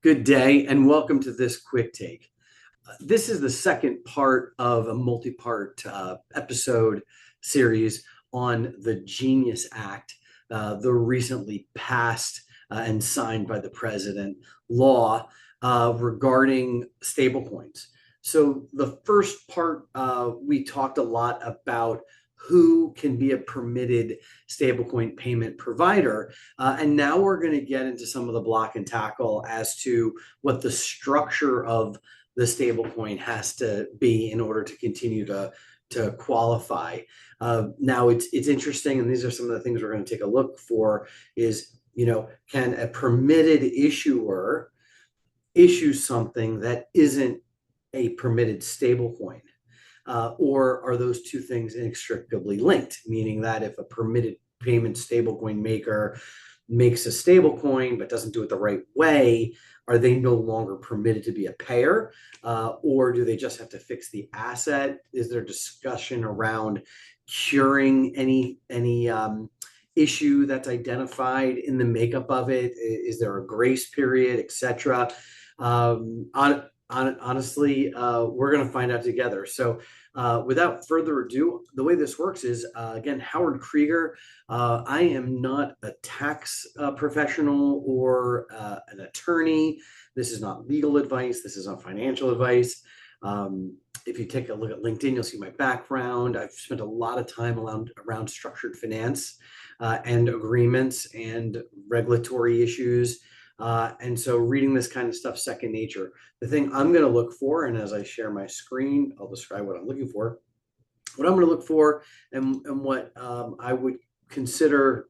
Good day and welcome to this quick take. This is the second part of a multi-part episode series on the Genius Act, the recently passed and signed by the president law regarding stablecoins. So the first part, we talked a lot about who can be a permitted stablecoin payment provider. And now we're going to get into some of the block and tackle as to what the structure of the stablecoin has to be in order to continue to qualify. Now it's interesting, and these are some of the things we're going to take a look for. Is can a permitted issuer issue something that isn't a permitted stablecoin? Or are those two things inextricably linked? Meaning that if a permitted payment stablecoin maker makes a stablecoin but doesn't do it the right way, are they no longer permitted to be a payer? Or do they just have to fix the asset? Is there discussion around curing any issue that's identified in the makeup of it? Is there a grace period, etc.? Honestly, we're going to find out together. So without further ado, the way this works is, again, Howard Krieger. I am not a tax professional or an attorney. This is not legal advice. This is not financial advice. If you take a look at LinkedIn, you'll see my background. I've spent a lot of time around structured finance and agreements and regulatory issues. And so reading this kind of stuff, second nature. The thing I'm going to look for, and as I share my screen, I'll describe what I'm looking for. What I'm going to look for and what I would consider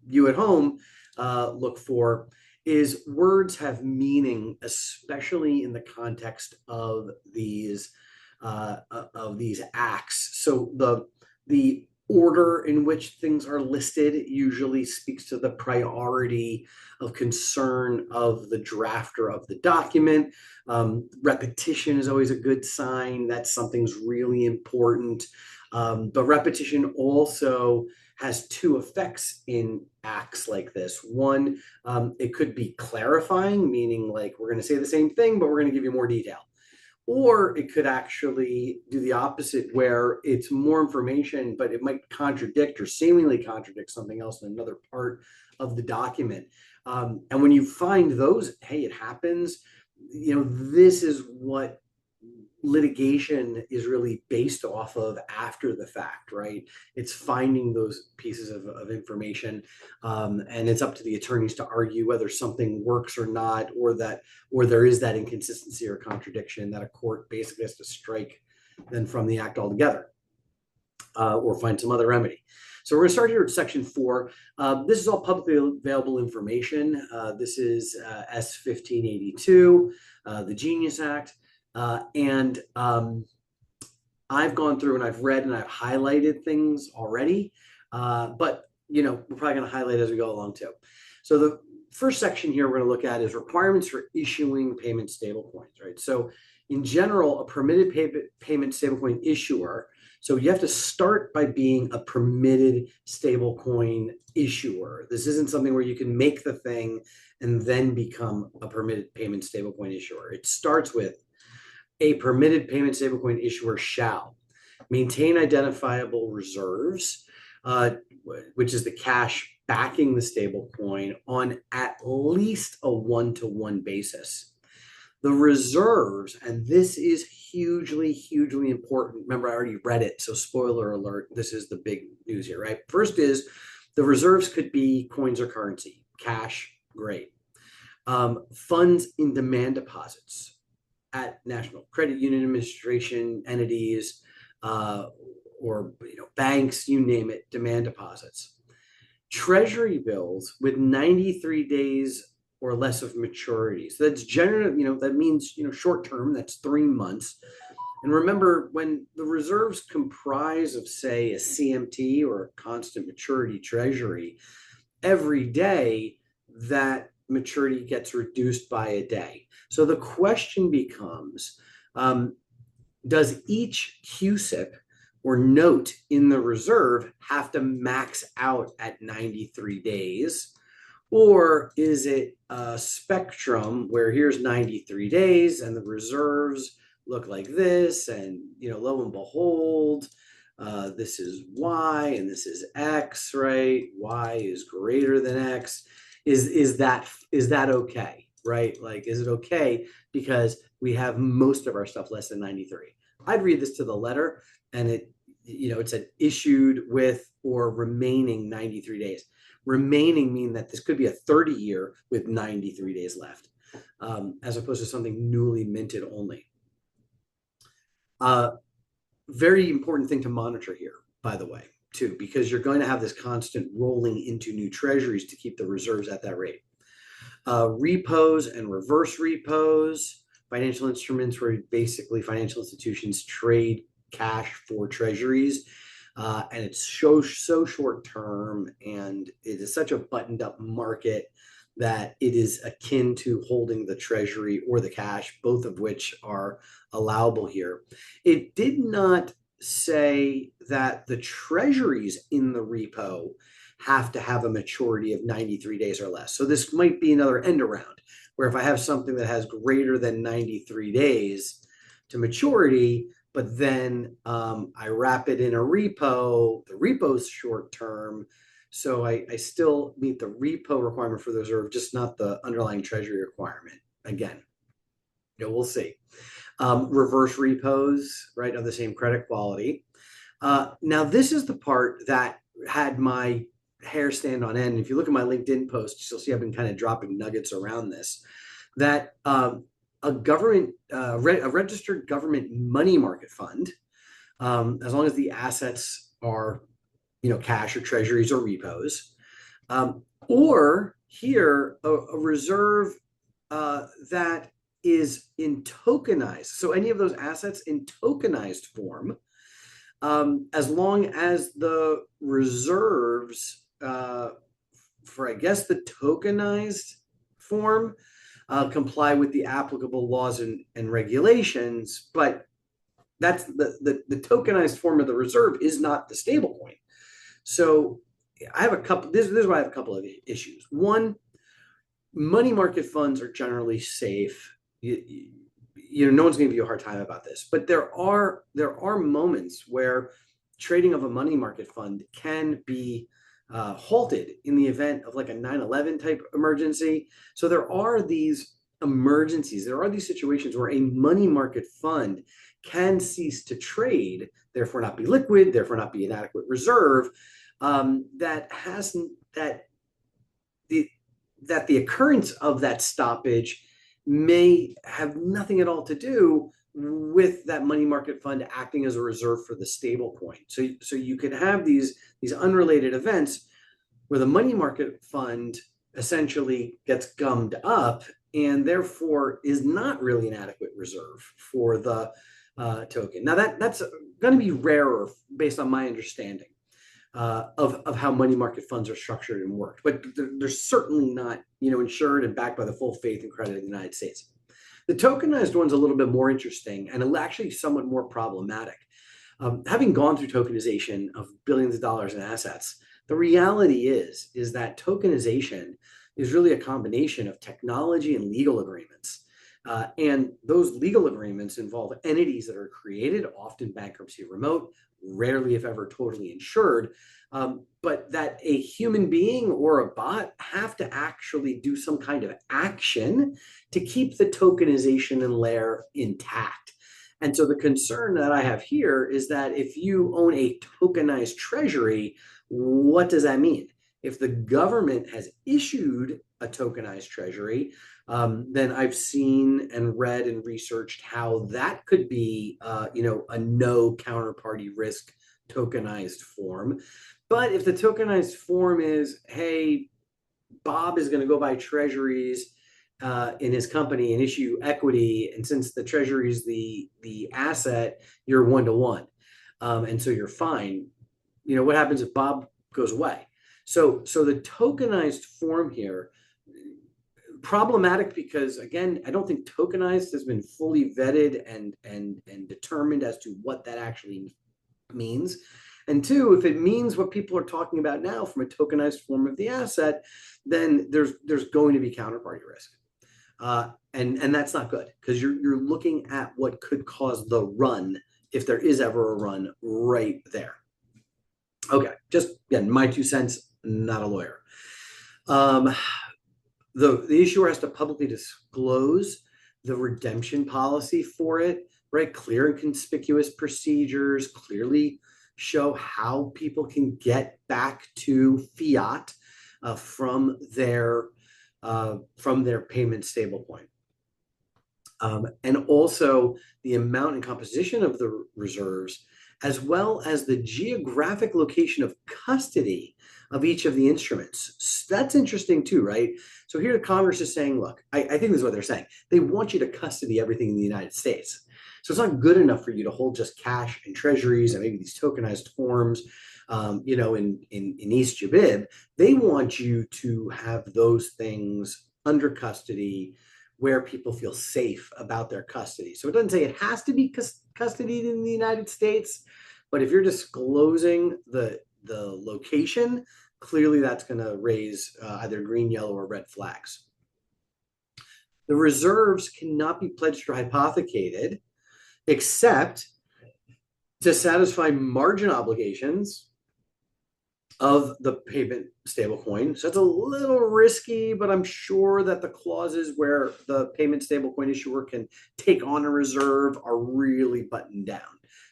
you at home look for is words have meaning, especially in the context of these acts. So the order in which things are listed usually speaks to the priority of concern of the drafter of the document. Repetition is always a good sign that something's really important. But repetition also has two effects in acts like this. One, it could be clarifying, meaning like we're going to say the same thing, but we're going to give you more detail. Or it could actually do the opposite, where it's more information, but it might contradict or seemingly contradict something else in another part of the document. And when you find those, hey, it happens. This is what litigation is really based off of after the fact, right? It's finding those pieces of information, and it's up to the attorneys to argue whether something works or not, or there is that inconsistency or contradiction that a court basically has to strike then from the act altogether, or find some other remedy. So we're going to start here at section 4. This is all publicly available information. This is S1582, the Genius Act. And I've gone through and I've read and I've highlighted things already, but we're probably going to highlight as we go along too. So the first section here we're going to look at is requirements for issuing payment stablecoins, right? So in general, a permitted payment stablecoin issuer, so you have to start by being a permitted stablecoin issuer. This isn't something where you can make the thing and then become a permitted payment stablecoin issuer. It starts with a permitted payment stablecoin issuer shall maintain identifiable reserves, which is the cash backing the stablecoin, on at least a one-to-one basis. The reserves, and this is hugely, hugely important. Remember, I already read it, so spoiler alert, this is the big news here, right? First is the reserves could be coins or currency. Cash, great. Funds in demand deposits at National Credit Union Administration entities, or banks, you name it, demand deposits. Treasury bills with 93 days or less of maturity. So that's generally, that means, short term, that's 3 months. And remember, when the reserves comprise of, say, a CMT or a constant maturity treasury, every day that maturity gets reduced by a day. So the question becomes, does each CUSIP or note in the reserve have to max out at 93 days? Or is it a spectrum where here's 93 days and the reserves look like this, and lo and behold, this is Y and this is X, right? Y is greater than X. Is that okay, right? Like, is it okay because we have most of our stuff less than 93? I'd read this to the letter, and it said issued with or remaining 93 days. Remaining mean that this could be a 30-year with 93 days left, as opposed to something newly minted only. Very important thing to monitor here, by the way, too, because you're going to have this constant rolling into new treasuries to keep the reserves at that rate. Repos and reverse repos, financial instruments where basically financial institutions trade cash for treasuries. And it's so short term, and it is such a buttoned up market that it is akin to holding the treasury or the cash, both of which are allowable here. It did not say that the treasuries in the repo have to have a maturity of 93 days or less. So this might be another end around, where if I have something that has greater than 93 days to maturity, but then I wrap it in a repo, the repo's short term, so I still meet the repo requirement for the reserve, just not the underlying treasury requirement. Again, we'll see. Reverse repos, right, of the same credit quality. Now, this is the part that had my hair stand on end. If you look at my LinkedIn posts, you'll see I've been kind of dropping nuggets around this, that a registered government money market fund, as long as the assets are cash or treasuries or repos, or here a reserve that is in tokenized. So any of those assets in tokenized form, as long as the reserves for, I guess, the tokenized form comply with the applicable laws and regulations, but that's the tokenized form of the reserve is not the stablecoin. So I have a couple. This is why I have a couple of issues. One, money market funds are generally safe. No one's going to give you a hard time about this, but there are moments where trading of a money market fund can be halted in the event of like a 9/11 type emergency. So there are these emergencies. There are these situations where a money market fund can cease to trade, therefore not be liquid, therefore not be an adequate reserve. That the occurrence of that stoppage may have nothing at all to do with that money market fund acting as a reserve for the stable coin. So you can have these unrelated events where the money market fund essentially gets gummed up and therefore is not really an adequate reserve for the token. Now that's going to be rarer based on my understanding of how money market funds are structured and work, but they're certainly not insured and backed by the full faith and credit of the United States. The tokenized one's a little bit more interesting and actually somewhat more problematic. Having gone through tokenization of billions of dollars in assets, the reality is that tokenization is really a combination of technology and legal agreements. And those legal agreements involve entities that are created, often bankruptcy remote, rarely if ever totally insured, but that a human being or a bot have to actually do some kind of action to keep the tokenization and layer intact. And so the concern that I have here is that if you own a tokenized treasury, what does that mean? If the government has issued a tokenized treasury, then I've seen and read and researched how that could be, a no counterparty risk tokenized form. But if the tokenized form is, hey, Bob is going to go buy treasuries in his company and issue equity, and since the treasury is the asset, you're 1-to-1, and so you're fine. What happens if Bob goes away? So the tokenized form here, problematic because, again, I don't think tokenized has been fully vetted and determined as to what that actually means. And two, if it means what people are talking about now from a tokenized form of the asset, then there's going to be counterparty risk. And that's not good because you're looking at what could cause the run if there is ever a run right there. Okay, just again, my 2 cents, not a lawyer. The issuer has to publicly disclose the redemption policy for it, right? Clear and conspicuous procedures, clearly show how people can get back to fiat from their payment stablecoin. And also the amount and composition of the reserves, as well as the geographic location of custody of each of the instruments. That's interesting too, right? So here Congress is saying, look, I think this is what they're saying. They want you to custody everything in the United States. So it's not good enough for you to hold just cash and treasuries and maybe these tokenized forms, in East Jabib. They want you to have those things under custody where people feel safe about their custody. So it doesn't say it has to be custodied in the United States, but if you're disclosing the location, clearly that's going to raise either green, yellow, or red flags. The reserves cannot be pledged or hypothecated except to satisfy margin obligations of the payment stablecoin. So it's a little risky, but I'm sure that the clauses where the payment stablecoin issuer can take on a reserve are really buttoned down,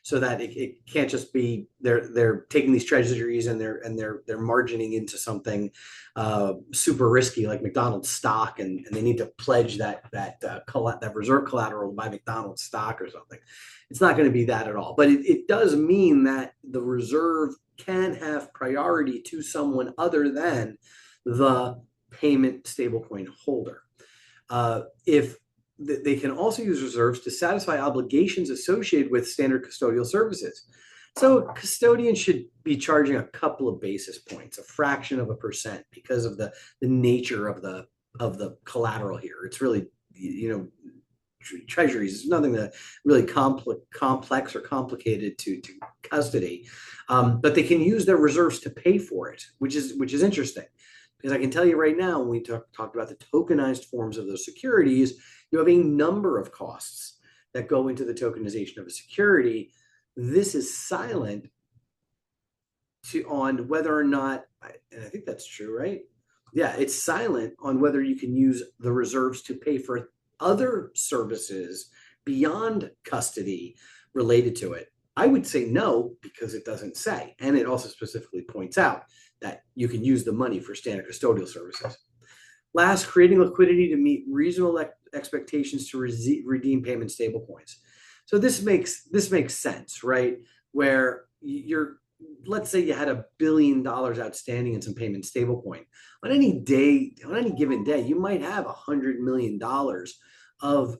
so that it can't just be they're taking these treasuries and they're margining into something super risky like McDonald's stock, and they need to pledge that reserve collateral by McDonald's stock or something. It's not going to be that at all, but it does mean that the reserve can have priority to someone other than the payment stablecoin holder. If they can also use reserves to satisfy obligations associated with standard custodial services. So custodians should be charging a couple of basis points, a fraction of a percent, because of the nature of the collateral here. It's really, treasuries is nothing that really complex or complicated to custody, but they can use their reserves to pay for it, which is interesting, because I can tell you right now, when we talked about the tokenized forms of those securities, you have a number of costs that go into the tokenization of a security. This is silent on whether or not, and I think that's true, right? Yeah, it's silent on whether you can use the reserves to pay for other services beyond custody related to it. I would say no, because it doesn't say. And it also specifically points out that you can use the money for standard custodial services. Last, creating liquidity to meet reasonable expectations to redeem payment stablecoins. So this makes sense, right? Where let's say you had $1 billion outstanding in some payment stablecoin. On any given day, you might have $100 million of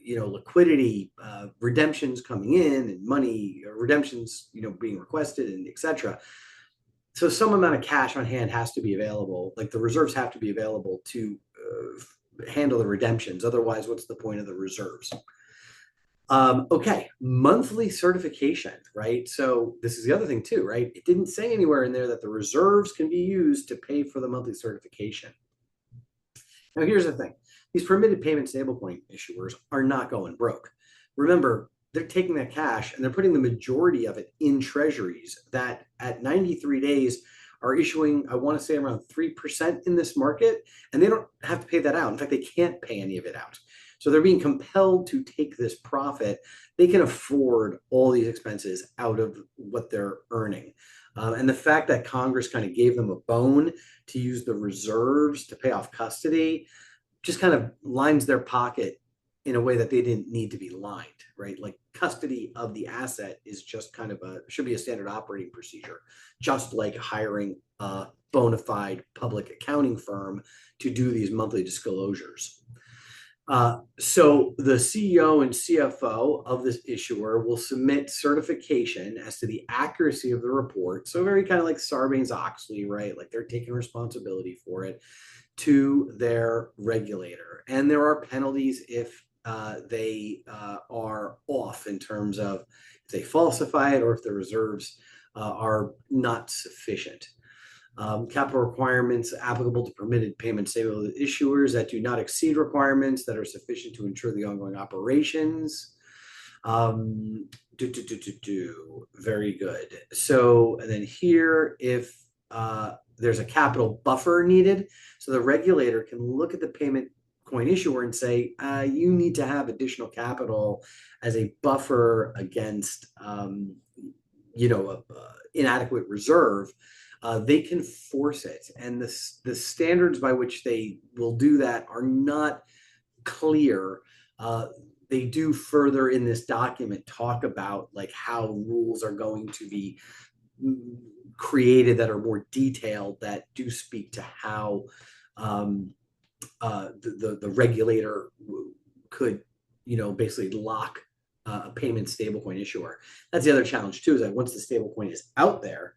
liquidity, redemptions coming in, and money redemptions being requested, and etc. So some amount of cash on hand has to be available. Like the reserves have to be available to handle the redemptions. Otherwise, what's the point of the reserves? Okay, monthly certification, right? So this is the other thing too, right? It didn't say anywhere in there that the reserves can be used to pay for the monthly certification. Now, here's the thing. These permitted payment stablecoin issuers are not going broke. Remember, they're taking that cash and they're putting the majority of it in treasuries that at 93 days are issuing, I want to say, around 3% in this market, and they don't have to pay that out. In fact, they can't pay any of it out. So they're being compelled to take this profit. They can afford all these expenses out of what they're earning. And the fact that Congress kind of gave them a bone to use the reserves to pay off custody just kind of lines their pocket in a way that they didn't need to be lined, right? Like custody of the asset is just kind of should be a standard operating procedure, just like hiring a bona fide public accounting firm to do these monthly disclosures. So the CEO and CFO of this issuer will submit certification as to the accuracy of the report. So very kind of like Sarbanes-Oxley, right? Like they're taking responsibility for it to their regulator. And there are penalties if they are off in terms of if they falsify it or if the reserves are not sufficient. Capital requirements applicable to permitted payment stable issuers that do not exceed requirements that are sufficient to ensure the ongoing operations. Very good. So, and then here, if there's a capital buffer needed, so the regulator can look at the payment coin issuer and say, you need to have additional capital as a buffer against, inadequate reserve. They can force it, and the standards by which they will do that are not clear. They do further in this document talk about like how rules are going to be created that are more detailed, that do speak to how the regulator could, basically lock a payment stablecoin issuer. That's the other challenge too, is that once the stablecoin is out there,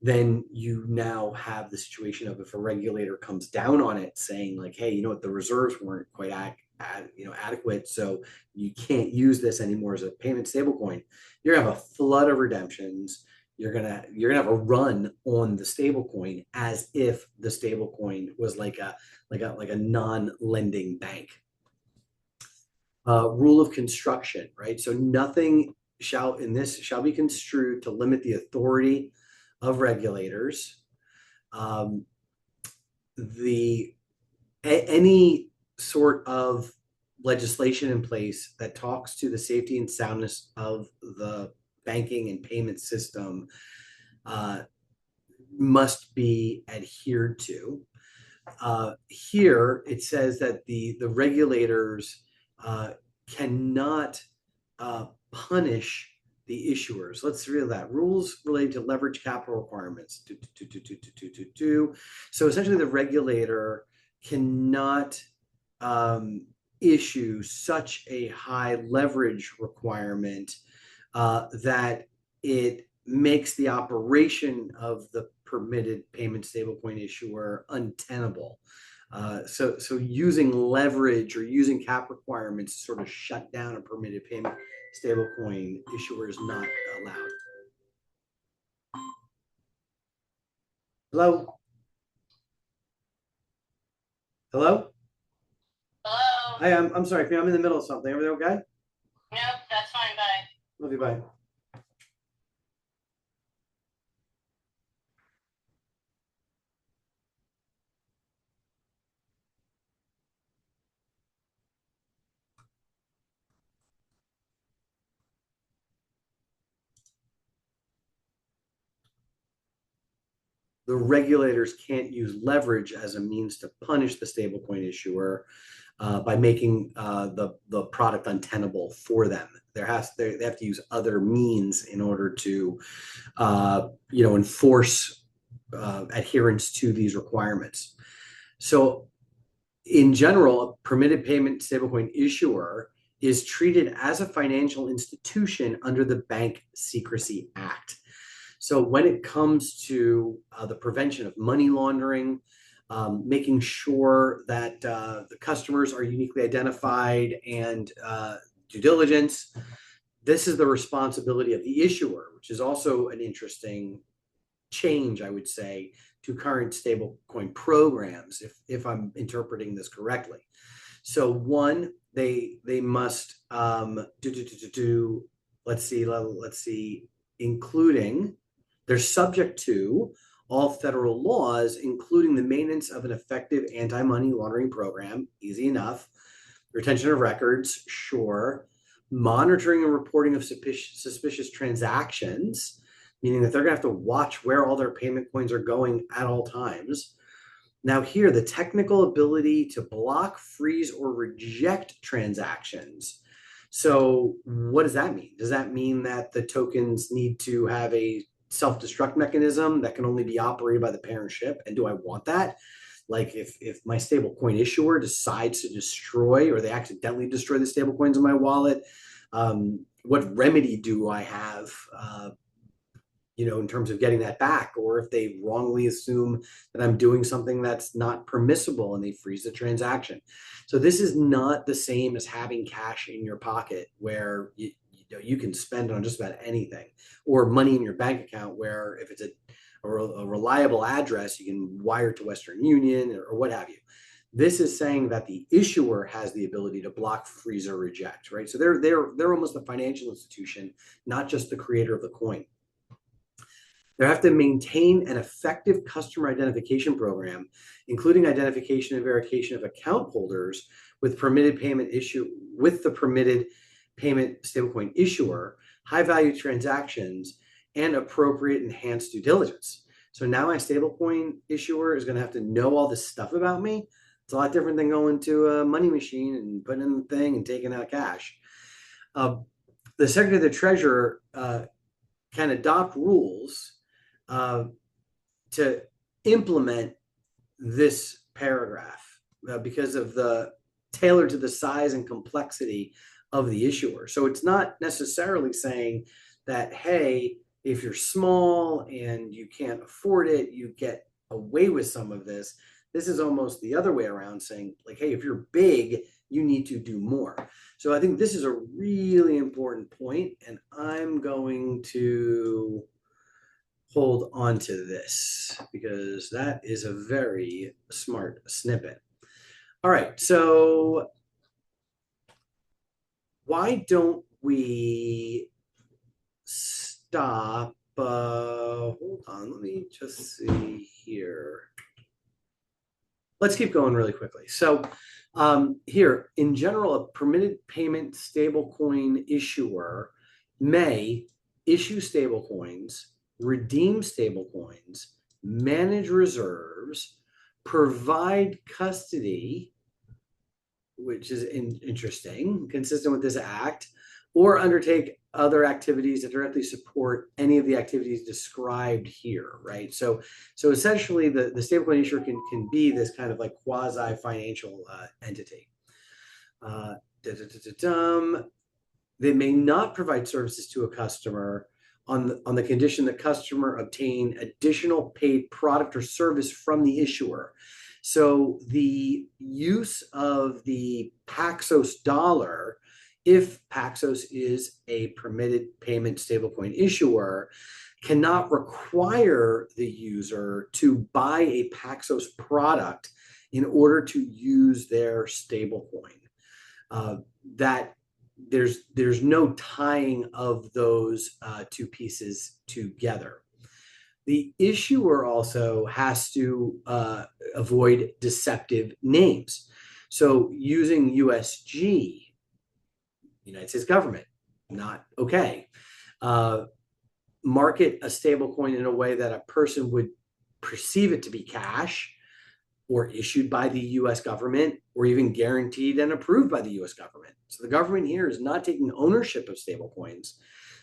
then you now have the situation of if a regulator comes down on it saying like, hey, you know what, the reserves weren't quite adequate, so you can't use this anymore as a payment stablecoin. You're gonna have a flood of redemptions. You're gonna have a run on the stablecoin as if the stablecoin was like a non-lending bank. Rule of construction, right? So nothing shall be construed to limit the authority of regulators. Any sort of legislation in place that talks to the safety and soundness of the banking and payment system must be adhered to. Here it says that the regulators cannot punish the issuers. Let's read that. Rules related to leverage capital requirements. So essentially the regulator cannot issue such a high leverage requirement that it makes the operation of the permitted payment stablecoin issuer untenable. So using leverage or using cap requirements to sort of shut down a permitted payment stablecoin issuer is not allowed. Hello? Hello? Hello? Hi, I'm sorry, I'm in the middle of something. Everything okay? Nope, that's fine, bye. Love you, bye. The regulators can't use leverage as a means to punish the stablecoin issuer by making the product untenable for them. They have to use other means in order to enforce adherence to these requirements. So in general, a permitted payment stablecoin issuer is treated as a financial institution under the Bank Secrecy Act. So when it comes to the prevention of money laundering, making sure that the customers are uniquely identified and due diligence, this is the responsibility of the issuer, which is also an interesting change, I would say, to current stablecoin programs, if I'm interpreting this correctly. So one, they must let's see, including they're subject to all federal laws, including the maintenance of an effective anti-money laundering program, easy enough, retention of records, sure, monitoring and reporting of suspicious transactions, meaning that they're going to have to watch where all their payment coins are going at all times. Now here, the technical ability to block, freeze, or reject transactions. So what does that mean? Does that mean that the tokens need to have a self-destruct mechanism that can only be operated by the parent ship? And do I want that? Like if my stablecoin issuer decides to destroy, or they accidentally destroy the stablecoins in my wallet, what remedy do I have in terms of getting that back, or if they wrongly assume that I'm doing something that's not permissible and they freeze the transaction. So this is not the same as having cash in your pocket where you can spend on just about anything, or money in your bank account where if it's a reliable address, you can wire to Western Union or what have you. This is saying that the issuer has the ability to block, freeze, or reject, right? So they're almost a financial institution, not just the creator of the coin. They have to maintain an effective customer identification program, including identification and verification of account holders with the permitted payment stablecoin issuer, high value transactions, and appropriate enhanced due diligence. So now my stablecoin issuer is going to have to know all this stuff about me. It's a lot different than going to a money machine and putting in the thing and taking out cash. The Secretary of the Treasurer can adopt rules to implement this paragraph because of the tailored to the size and complexity of the issuer. So it's not necessarily saying that, hey, if you're small and you can't afford it, you get away with some of this. This is almost the other way around, saying like, hey, if you're big, you need to do more. So I think this is a really important point, and I'm going to hold on to this because that is a very smart snippet. All right, so why don't we stop? Hold on, let me just see here. Let's keep going really quickly. So here, in general, a permitted payment stablecoin issuer may issue stablecoins, redeem stablecoins, manage reserves, provide custody, which is interesting, consistent with this act, or undertake other activities that directly support any of the activities described here, right? So essentially, the stablecoin issuer can be this kind of like quasi financial entity. They may not provide services to a customer on the condition the customer obtain additional paid product or service from the issuer. So the use of the Paxos dollar, if Paxos is a permitted payment stablecoin issuer, cannot require the user to buy a Paxos product in order to use their stablecoin. That there's no tying of those two pieces together. The issuer also has to avoid deceptive names. So using USG, United States government, not okay. Market a stablecoin in a way that a person would perceive it to be cash or issued by the US government or even guaranteed and approved by the US government. So the government here is not taking ownership of stablecoins.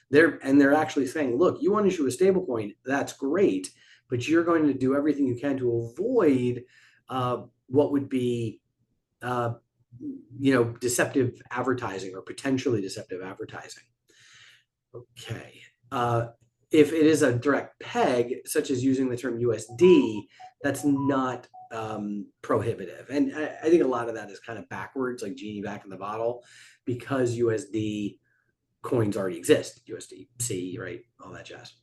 They're actually saying, look, you want to issue a stablecoin, that's great, but you're going to do everything you can to avoid what would be deceptive advertising or potentially deceptive advertising. Okay. If it is a direct peg, such as using the term USD, that's not prohibitive. And I think a lot of that is kind of backwards, like genie back in the bottle, because USD coins already exist, USDC, right? All that jazz.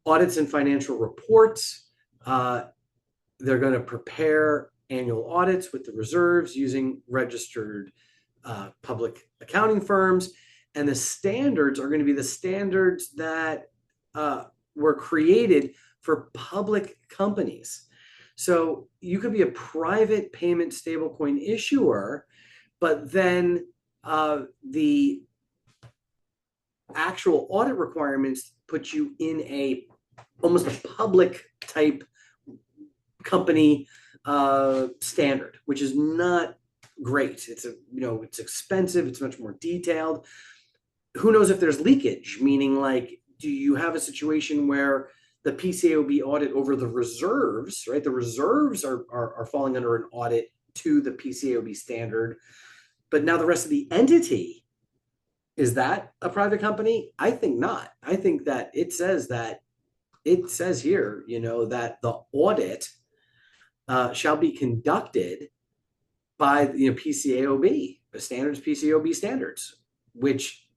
Audits and financial reports. They're going to prepare annual audits with the reserves using registered public accounting firms. And the standards are going to be the standards that were created for public companies. So you could be a private payment stablecoin issuer, but then the actual audit requirements put you in almost a public type company standard, which is not great. It's expensive. It's much more detailed. Who knows if there's leakage, meaning like, do you have a situation where the PCAOB audit over the reserves, right? The reserves are falling under an audit to the PCAOB standard, but now the rest of the entity Is that a private company? I think not. I think that it says here, that the audit shall be conducted by PCAOB, the standards, PCAOB standards, which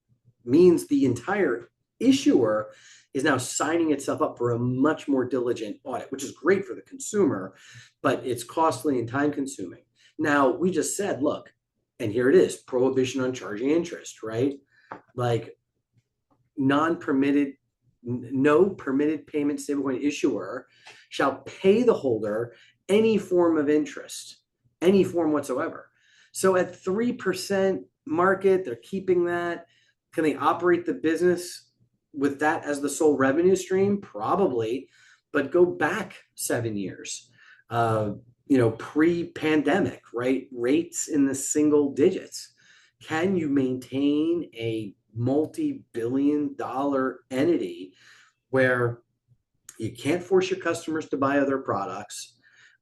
means the entire issuer is now signing itself up for a much more diligent audit, which is great for the consumer, but it's costly and time consuming. Now, we just said, look, and here it is, prohibition on charging interest, right? Like non-permitted, no permitted payment stablecoin issuer shall pay the holder any form of interest, any form whatsoever. So at 3% market, they're keeping that. Can they operate the business with that as the sole revenue stream? Probably, but go back 7 years, pre-pandemic, right? Rates in the single digits. Can you maintain a multi-billion-dollar entity where you can't force your customers to buy other products,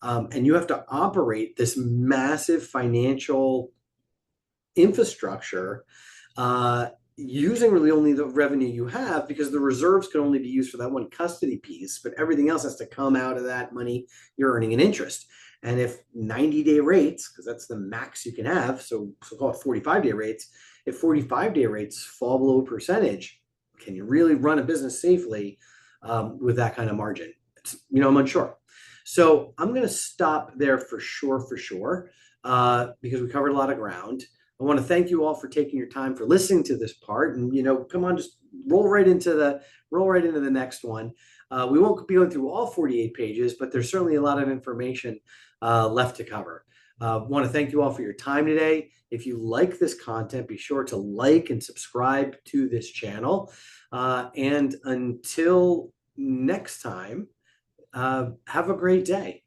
and you have to operate this massive financial infrastructure using really only the revenue you have, because the reserves can only be used for that one custody piece, but everything else has to come out of that money you're earning in interest. And if 90-day rates, because that's the max you can have, so call it 45-day rates, if 45-day rates fall below a percentage, can you really run a business safely with that kind of margin? I'm unsure. So I'm going to stop there for sure, because we covered a lot of ground. I want to thank you all for taking your time for listening to this part, and come on, just roll right into the next one. We won't be going through all 48 pages, but there's certainly a lot of information left to cover. Want to thank you all for your time today. If you like this content, be sure to like and subscribe to this channel. And until next time, have a great day.